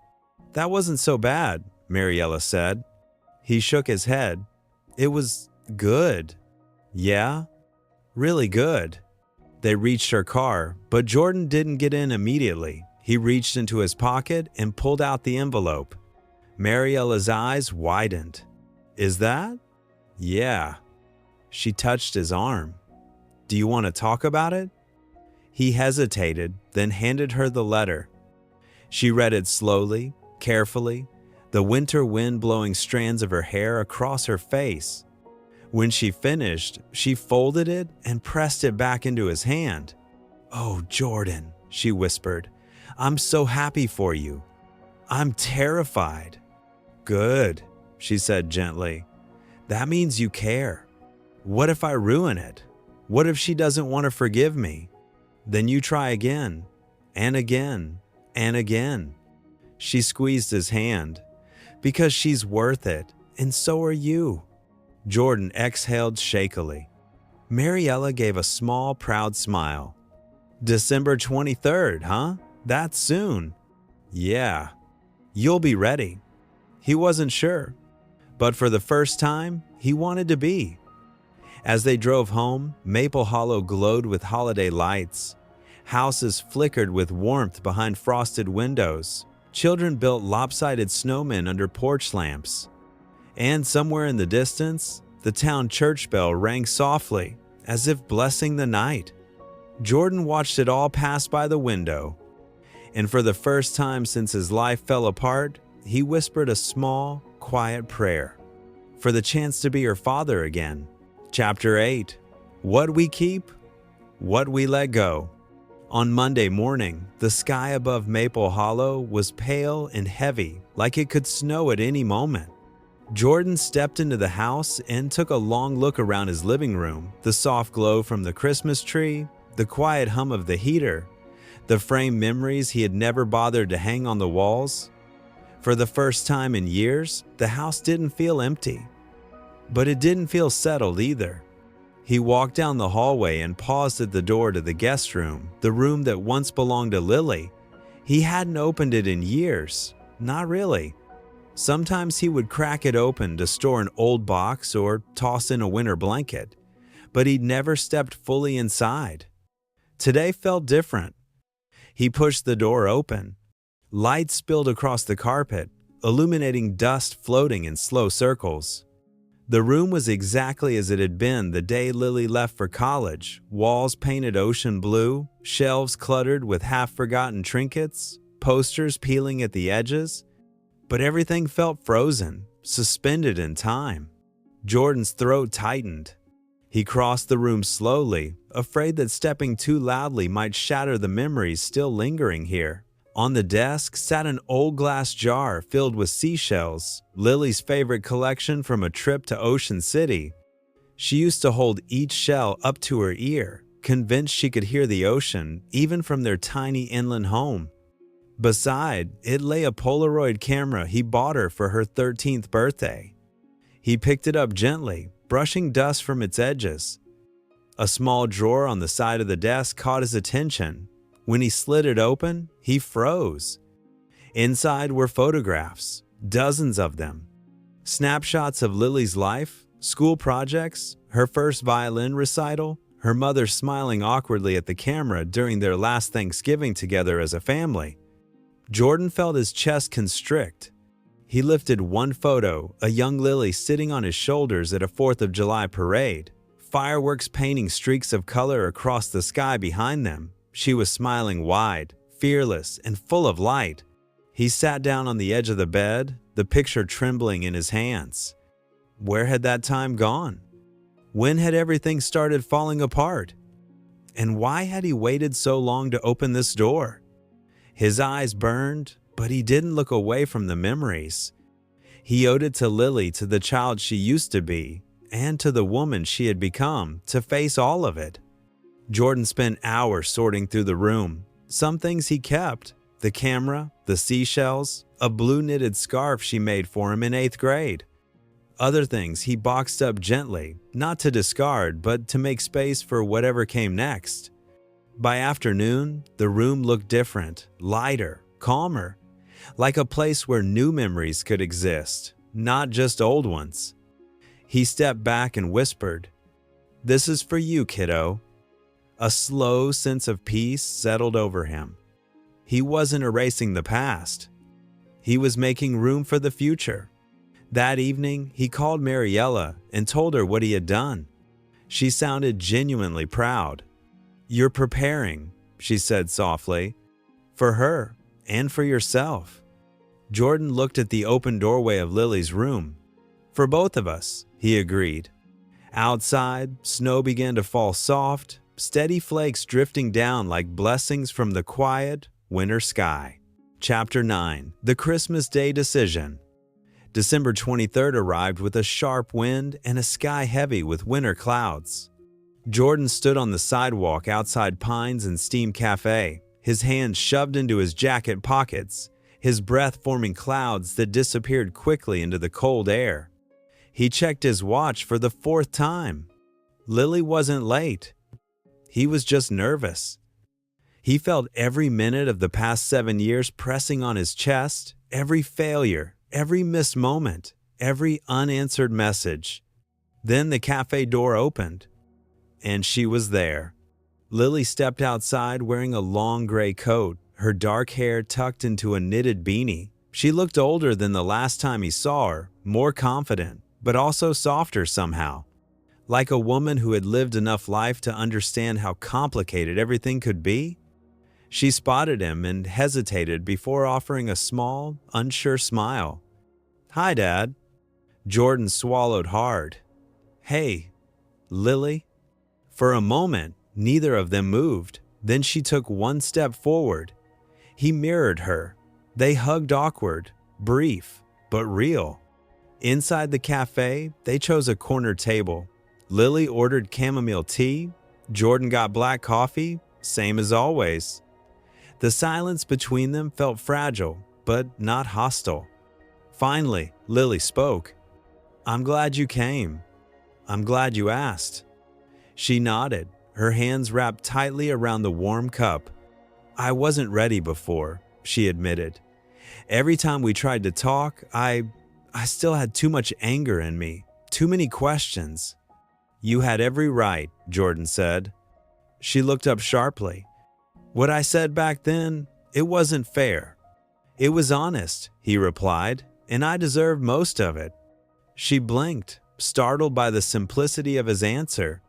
"That wasn't so bad," Mariella said. He shook his head. "It was good." "Yeah? Really good." They reached her car, but Jordan didn't get in immediately. He reached into his pocket and pulled out the envelope. Mariella's eyes widened. "Is that?" "Yeah." She touched his arm. "Do you want to talk about it?" He hesitated, then handed her the letter. She read it slowly, carefully, the winter wind blowing strands of her hair across her face. When she finished, she folded it and pressed it back into his hand. "Oh, Jordan," she whispered, "I'm so happy for you. I'm terrified." "Good," she said gently. "That means you care. What if I ruin it? What if she doesn't want to forgive me? Then you try again, and again, and again." She squeezed his hand. "Because she's worth it, and so are you." Jordan exhaled shakily. Mariella gave a small, proud smile. "December 23rd, huh? That's soon." "Yeah. You'll be ready." He wasn't sure, but for the first time, he wanted to be. As they drove home, Maple Hollow glowed with holiday lights. Houses flickered with warmth behind frosted windows. Children built lopsided snowmen under porch lamps. And somewhere in the distance, the town church bell rang softly, as if blessing the night. Jordan watched it all pass by the window. And for the first time since his life fell apart, he whispered a small, quiet prayer for the chance to be her father again. Chapter 8. What we keep, what we let go. On Monday morning, the sky above Maple Hollow was pale and heavy, like it could snow at any moment. Jordan stepped into the house and took a long look around his living room, the soft glow from the Christmas tree, the quiet hum of the heater, the framed memories he had never bothered to hang on the walls. For the first time in years, the house didn't feel empty. But it didn't feel settled either. He walked down the hallway and paused at the door to the guest room, the room that once belonged to Lily. He hadn't opened it in years. Not really. Sometimes he would crack it open to store an old box or toss in a winter blanket, but he'd never stepped fully inside. Today felt different. He pushed the door open. Light spilled across the carpet, illuminating dust floating in slow circles. The room was exactly as it had been the day Lily left for college, walls painted ocean blue, shelves cluttered with half-forgotten trinkets, posters peeling at the edges. But everything felt frozen, suspended in time. Jordan's throat tightened. He crossed the room slowly, afraid that stepping too loudly might shatter the memories still lingering here. On the desk sat an old glass jar filled with seashells, Lily's favorite collection from a trip to Ocean City. She used to hold each shell up to her ear, convinced she could hear the ocean even from their tiny inland home. Beside it lay a Polaroid camera he bought her for her 13th birthday. He picked it up gently, brushing dust from its edges. A small drawer on the side of the desk caught his attention. When he slid it open, he froze. Inside were photographs, dozens of them. Snapshots of Lily's life, school projects, her first violin recital, her mother smiling awkwardly at the camera during their last Thanksgiving together as a family. Jordan felt his chest constrict. He lifted one photo, a young Lily sitting on his shoulders at a 4th of July parade, fireworks painting streaks of color across the sky behind them. She was smiling wide, fearless, and full of light. He sat down on the edge of the bed, the picture trembling in his hands. Where had that time gone? When had everything started falling apart? And why had he waited so long to open this door? His eyes burned, but he didn't look away from the memories. He owed it to Lily, to the child she used to be, and to the woman she had become, to face all of it. Jordan spent hours sorting through the room. Some things he kept: the camera, the seashells, a blue knitted scarf she made for him in 8th grade. Other things he boxed up gently, not to discard, but to make space for whatever came next. By afternoon, the room looked different, lighter, calmer, like a place where new memories could exist, not just old ones. He stepped back and whispered, "This is for you, kiddo." A slow sense of peace settled over him. He wasn't erasing the past. He was making room for the future. That evening, he called Mariella and told her what he had done. She sounded genuinely proud. "You're preparing," she said softly, "for her and for yourself." Jordan looked at the open doorway of Lily's room. "For both of us," he agreed. Outside, snow began to fall soft, steady flakes drifting down like blessings from the quiet winter sky. Chapter 9. The Christmas Day Decision. December 23rd arrived with a sharp wind and a sky heavy with winter clouds. Jordan stood on the sidewalk outside Pines and Steam Cafe, his hands shoved into his jacket pockets, his breath forming clouds that disappeared quickly into the cold air. He checked his watch for the 4th time. Lily wasn't late. He was just nervous. He felt every minute of the past 7 years pressing on his chest, every failure, every missed moment, every unanswered message. Then the cafe door opened, and she was there. Lily stepped outside wearing a long gray coat, her dark hair tucked into a knitted beanie. She looked older than the last time he saw her, more confident, but also softer somehow. Like a woman who had lived enough life to understand how complicated everything could be. She spotted him and hesitated before offering a small, unsure smile. "Hi, Dad." Jordan swallowed hard. "Hey, Lily." For a moment, neither of them moved. Then she took one step forward. He mirrored her. They hugged, awkward, brief, but real. Inside the cafe, they chose a corner table. Lily ordered chamomile tea. Jordan got black coffee, same as always. The silence between them felt fragile, but not hostile. Finally, Lily spoke. "I'm glad you came. I'm glad you asked." She nodded, her hands wrapped tightly around the warm cup. I wasn't ready before, she admitted. Every time we tried to talk, I still had too much anger in me, too many questions. You had every right, Jordan said. She looked up sharply. What I said back then, it wasn't fair. It was honest, he replied, and I deserved most of it. She blinked, startled by the simplicity of his answer.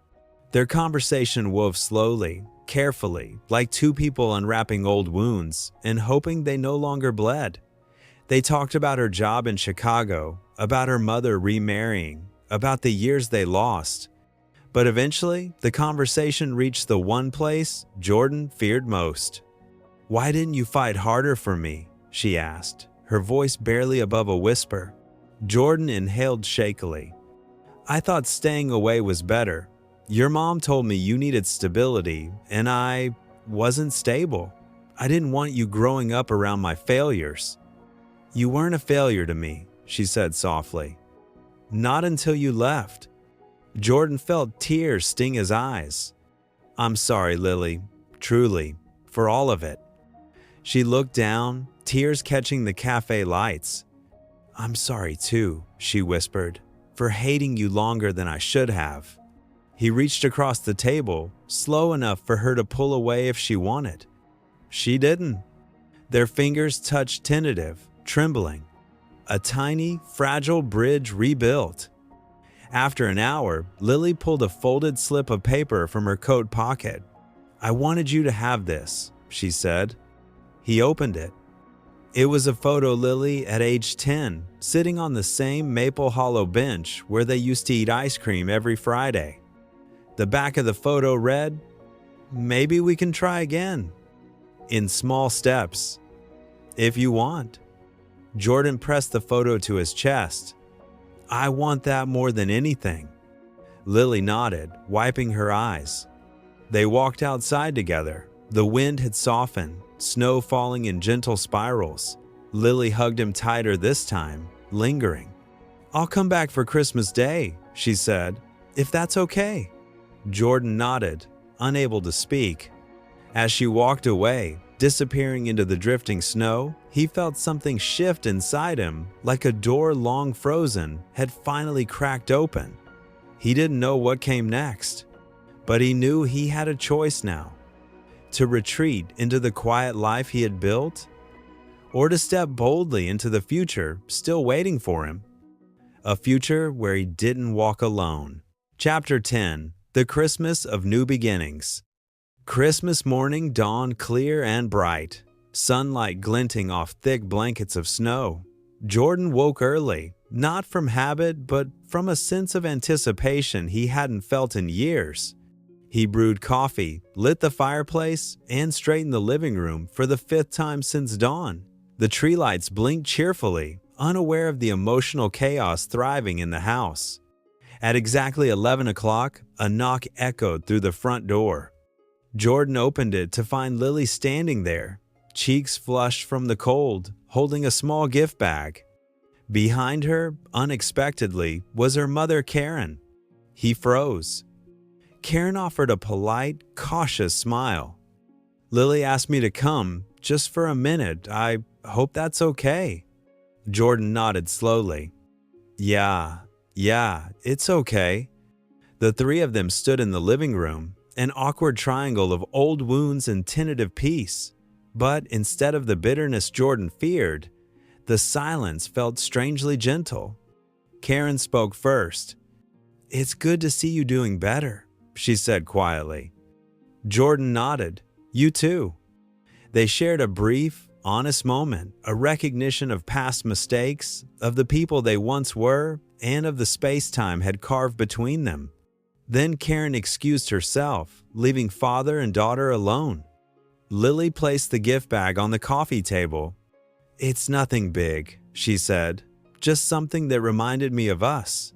Their conversation wove slowly, carefully, like two people unwrapping old wounds and hoping they no longer bled. They talked about her job in Chicago, about her mother remarrying, about the years they lost. But eventually, the conversation reached the one place Jordan feared most. Why didn't you fight harder for me? She asked, her voice barely above a whisper. Jordan inhaled shakily. I thought staying away was better. Your mom told me you needed stability, and I wasn't stable. I didn't want you growing up around my failures. You weren't a failure to me, she said softly. Not until you left. Jordan felt tears sting his eyes. I'm sorry, Lily, truly, for all of it. She looked down, tears catching the cafe lights. I'm sorry too, she whispered, for hating you longer than I should have. He reached across the table, slow enough for her to pull away if she wanted. She didn't. Their fingers touched tentative, trembling. A tiny, fragile bridge rebuilt. After an hour, Lily pulled a folded slip of paper from her coat pocket. I wanted you to have this, she said. He opened it. It was a photo Lily at age 10, sitting on the same Maple Hollow bench where they used to eat ice cream every Friday. The back of the photo read, Maybe we can try again. In small steps. If you want. Jordan pressed the photo to his chest. I want that more than anything. Lily nodded, wiping her eyes. They walked outside together. The wind had softened, snow falling in gentle spirals. Lily hugged him tighter this time, lingering. I'll come back for Christmas Day, she said, if that's okay. Jordan nodded, unable to speak. As she walked away, disappearing into the drifting snow, he felt something shift inside him, like a door long frozen had finally cracked open. He didn't know what came next, but he knew he had a choice now. To retreat into the quiet life he had built, or to step boldly into the future still waiting for him. A future where he didn't walk alone. Chapter 10. The Christmas of New Beginnings. Christmas morning dawned clear and bright, sunlight glinting off thick blankets of snow. Jordan woke early, not from habit but from a sense of anticipation he hadn't felt in years. He brewed coffee, lit the fireplace, and straightened the living room for the 5th time since dawn. The tree lights blinked cheerfully, unaware of the emotional chaos thriving in the house. At exactly 11 o'clock, a knock echoed through the front door. Jordan opened it to find Lily standing there, cheeks flushed from the cold, holding a small gift bag. Behind her, unexpectedly, was her mother, Karen. He froze. Karen offered a polite, cautious smile. Lily asked me to come, just for a minute. I hope that's okay. Jordan nodded slowly. Yeah, it's okay. The three of them stood in the living room, an awkward triangle of old wounds and tentative peace. But instead of the bitterness Jordan feared, the silence felt strangely gentle. Karen spoke first. It's good to see you doing better, she said quietly. Jordan nodded. You too. They shared a brief, honest moment, a recognition of past mistakes, of the people they once were, and of the space-time had carved between them. Then Karen excused herself, leaving father and daughter alone. Lily placed the gift bag on the coffee table. It's nothing big, she said, just something that reminded me of us.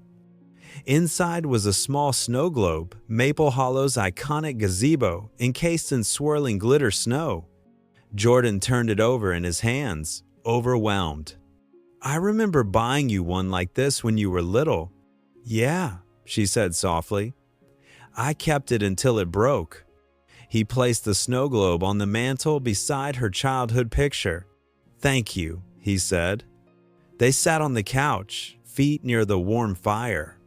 Inside was a small snow globe, Maple Hollow's iconic gazebo encased in swirling glitter snow. Jordan turned it over in his hands, overwhelmed. I remember buying you one like this when you were little. Yeah, she said softly. I kept it until it broke." He placed the snow globe on the mantel beside her childhood picture. "Thank you," he said. They sat on the couch, feet near the warm fire.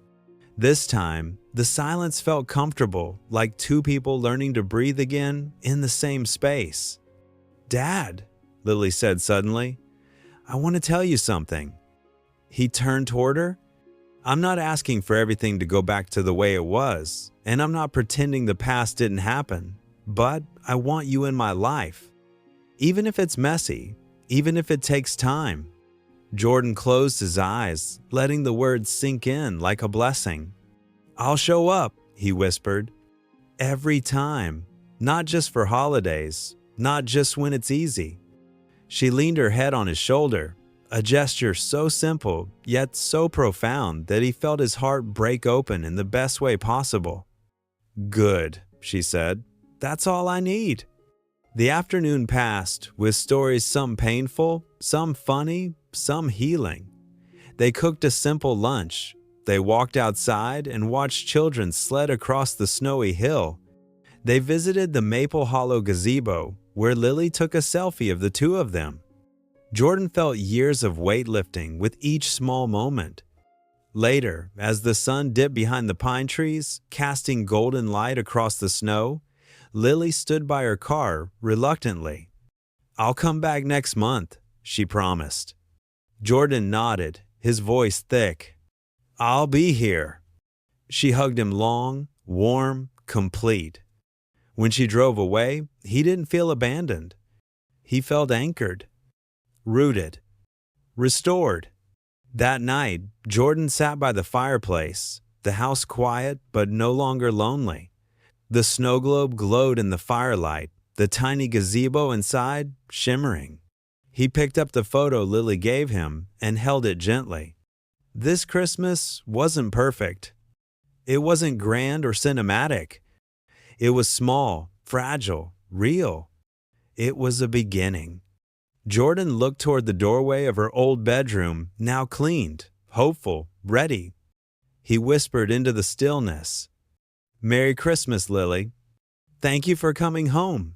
This time, the silence felt comfortable, like two people learning to breathe again in the same space. "Dad," Lily said suddenly, "I want to tell you something." He turned toward her. "I'm not asking for everything to go back to the way it was, and I'm not pretending the past didn't happen, but I want you in my life. Even if it's messy, even if it takes time." Jordan closed his eyes, letting the words sink in like a blessing. "I'll show up," he whispered. "Every time. Not just for holidays, not just when it's easy." She leaned her head on his shoulder, a gesture so simple yet so profound that he felt his heart break open in the best way possible. "Good," she said. "That's all I need." The afternoon passed, with stories some painful, some funny, some healing. They cooked a simple lunch. They walked outside and watched children sled across the snowy hill. They visited the Maple Hollow gazebo, where Lily took a selfie of the two of them. Jordan felt years of weightlifting with each small moment. Later, as the sun dipped behind the pine trees, casting golden light across the snow, Lily stood by her car reluctantly. "I'll come back next month," she promised. Jordan nodded, his voice thick. "I'll be here." She hugged him long, warm, complete. When she drove away, he didn't feel abandoned. He felt anchored, rooted, restored. That night, Jordan sat by the fireplace, the house quiet but no longer lonely. The snow globe glowed in the firelight, the tiny gazebo inside shimmering. He picked up the photo Lily gave him and held it gently. This Christmas wasn't perfect. It wasn't grand or cinematic. It was small, fragile, real. It was a beginning. Jordan looked toward the doorway of her old bedroom, now cleaned, hopeful, ready. He whispered into the stillness, "Merry Christmas, Lily. Thank you for coming home."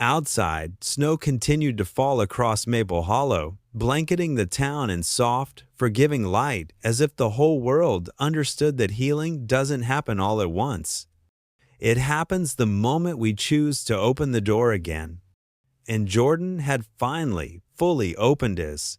Outside, snow continued to fall across Maple Hollow, blanketing the town in soft, forgiving light, as if the whole world understood that healing doesn't happen all at once. It happens the moment we choose to open the door again. And Jordan had finally, fully opened his.